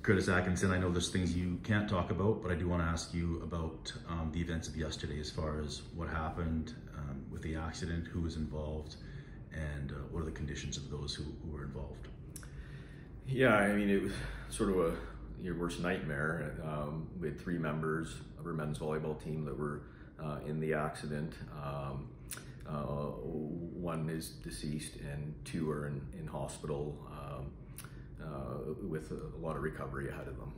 Curtis Atkinson, I know there's things you can't talk about, but I do want to ask you about the events of yesterday as far as what happened with the accident, who was involved, and what are the conditions of those who were involved? Yeah, I mean, it was sort of your worst nightmare. We had 3 members of our men's volleyball team that were in the accident. 1 is deceased and 2 are in hospital with a lot of recovery ahead of them.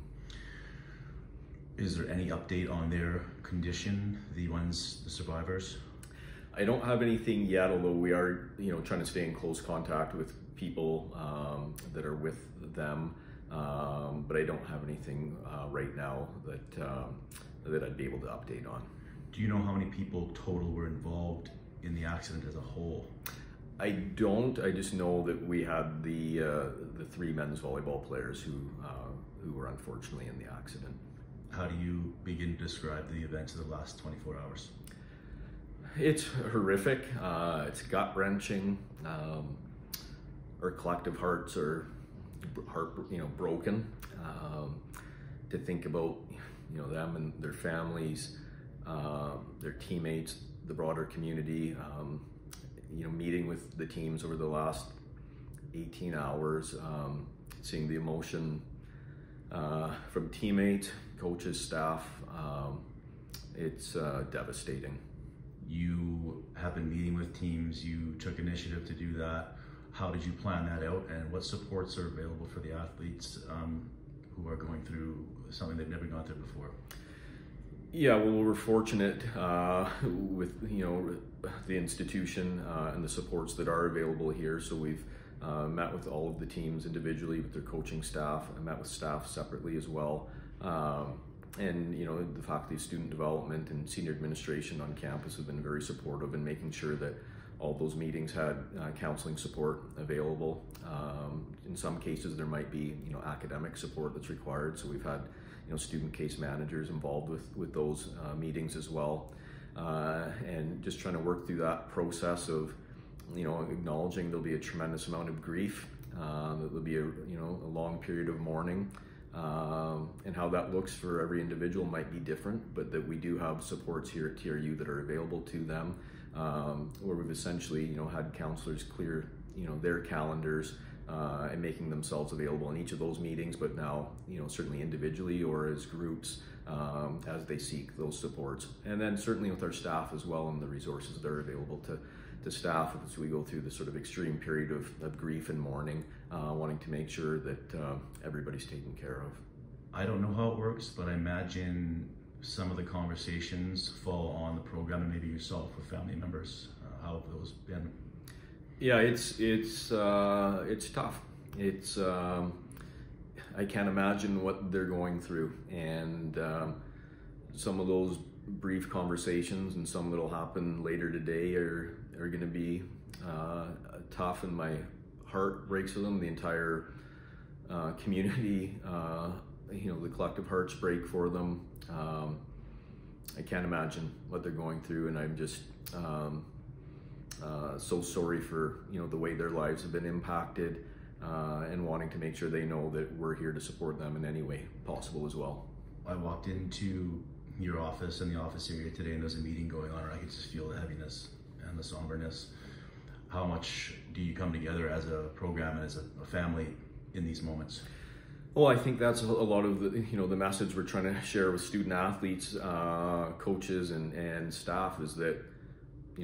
Is there any update on their condition, the survivors? I don't have anything yet, although we are, trying to stay in close contact with people that are with them. But I don't have anything right now that I'd be able to update on. Do you know how many people total were involved in the accident as a whole? I don't. I just know that we had the 3 men's volleyball players who were unfortunately in the accident. How do you begin to describe the events of the last 24 hours? It's horrific. It's gut-wrenching. Our collective hearts are broken. To think about them and their families, their teammates, the broader community. Meeting with the teams over the last 18 hours, seeing the emotion from teammates, coaches, staff, it's devastating. You have been meeting with teams, you took initiative to do that. How did you plan that out, and what supports are available for the athletes who are going through something they've never gone through before? Yeah, well, we're fortunate with the institution and the supports that are available here. So we've met with all of the teams individually with their coaching staff. I met with staff separately as well. And the faculty of student development and senior administration on campus have been very supportive in making sure that all those meetings had counseling support available. In some cases, there might be academic support that's required. So we've had student case managers involved with those meetings as well, and just trying to work through that process of acknowledging there'll be a tremendous amount of grief, that there'll be a long period of mourning, and how that looks for every individual might be different, but that we do have supports here at TRU that are available to them, where we've essentially had counselors clear their calendars and making themselves available in each of those meetings, but now certainly individually or as groups as they seek those supports. And then certainly with our staff as well and the resources that are available to staff as we go through this sort of extreme period of grief and mourning, wanting to make sure that everybody's taken care of. I don't know how it works, but I imagine some of the conversations fall on the program and maybe yourself with family members. How have those been? Yeah, it's tough. It's I can't imagine what they're going through, and some of those brief conversations and some that'll happen later today are going to be tough, and my heart breaks for them. The entire community, the collective hearts break for them. I can't imagine what they're going through, and I'm just so sorry for the way their lives have been impacted, and wanting to make sure they know that we're here to support them in any way possible as well. I walked into your office and the office area today, and there's a meeting going on, and I could just feel the heaviness and the somberness. How much do you come together as a program and as a family in these moments? Well, I think that's a lot of the the message we're trying to share with student athletes, coaches, and staff is that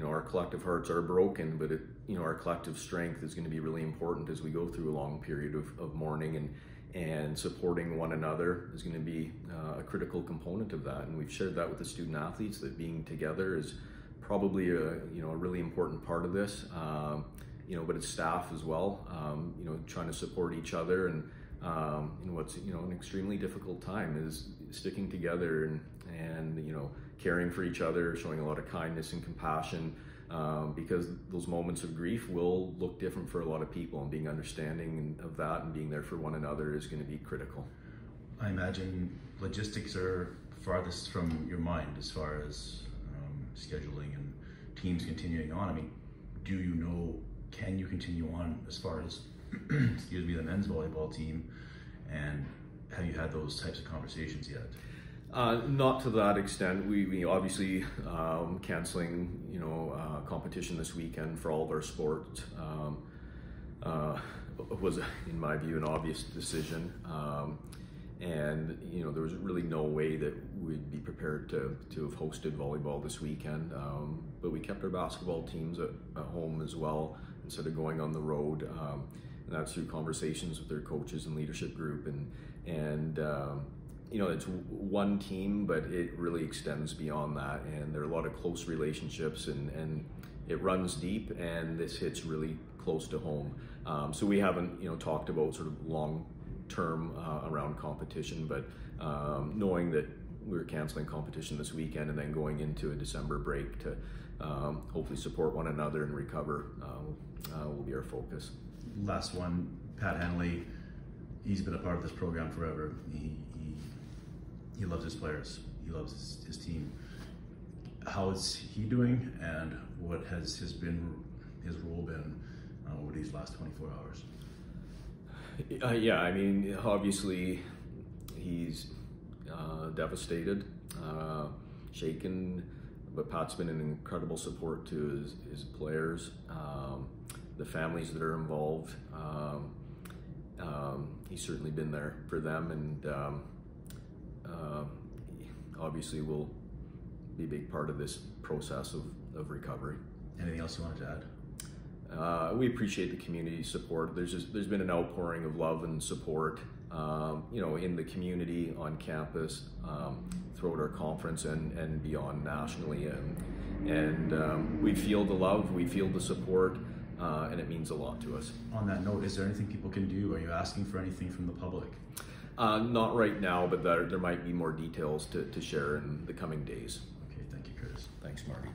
our collective hearts are broken, but our collective strength is going to be really important as we go through a long period of mourning, and supporting one another is going to be a critical component of that. And we've shared that with the student athletes, that being together is probably a really important part of this. But it's staff as well, trying to support each other, and what's an extremely difficult time is sticking together and caring for each other, showing a lot of kindness and compassion, because those moments of grief will look different for a lot of people, and being understanding of that and being there for one another is going to be critical. I imagine logistics are farthest from your mind as far as scheduling and teams continuing on. I mean, can you continue on as far as excuse me, the men's volleyball team, and have you had those types of conversations yet? Not to that extent. We obviously canceling competition this weekend for all of our sports was, in my view, an obvious decision. And there was really no way that we'd be prepared to have hosted volleyball this weekend. But we kept our basketball teams at home as well instead of going on the road. And that's through conversations with their coaches and leadership group. And it's one team, but it really extends beyond that. And there are a lot of close relationships, and it runs deep, and this hits really close to home. So we haven't talked about sort of long term around competition, but knowing that we're canceling competition this weekend and then going into a December break to hopefully support one another and recover will be our focus. Last one, Pat Henley. He's been a part of this program forever. He loves his players. He loves his team. How is he doing, and what has his role been over these last 24 hours? Yeah, I mean, obviously he's devastated, shaken, but Pat's been an incredible support to his players, the families that are involved. He's certainly been there for them, and obviously will be a big part of this process of recovery. Anything else you wanted to add? We appreciate the community support. There's been an outpouring of love and support, in the community, on campus, throughout our conference, and beyond nationally. And we feel the love, we feel the support, and it means a lot to us. On that note, is there anything people can do? Are you asking for anything from the public? Not right now, but there might be more details to share in the coming days. Okay, thank you, Curtis. Thanks, Marty.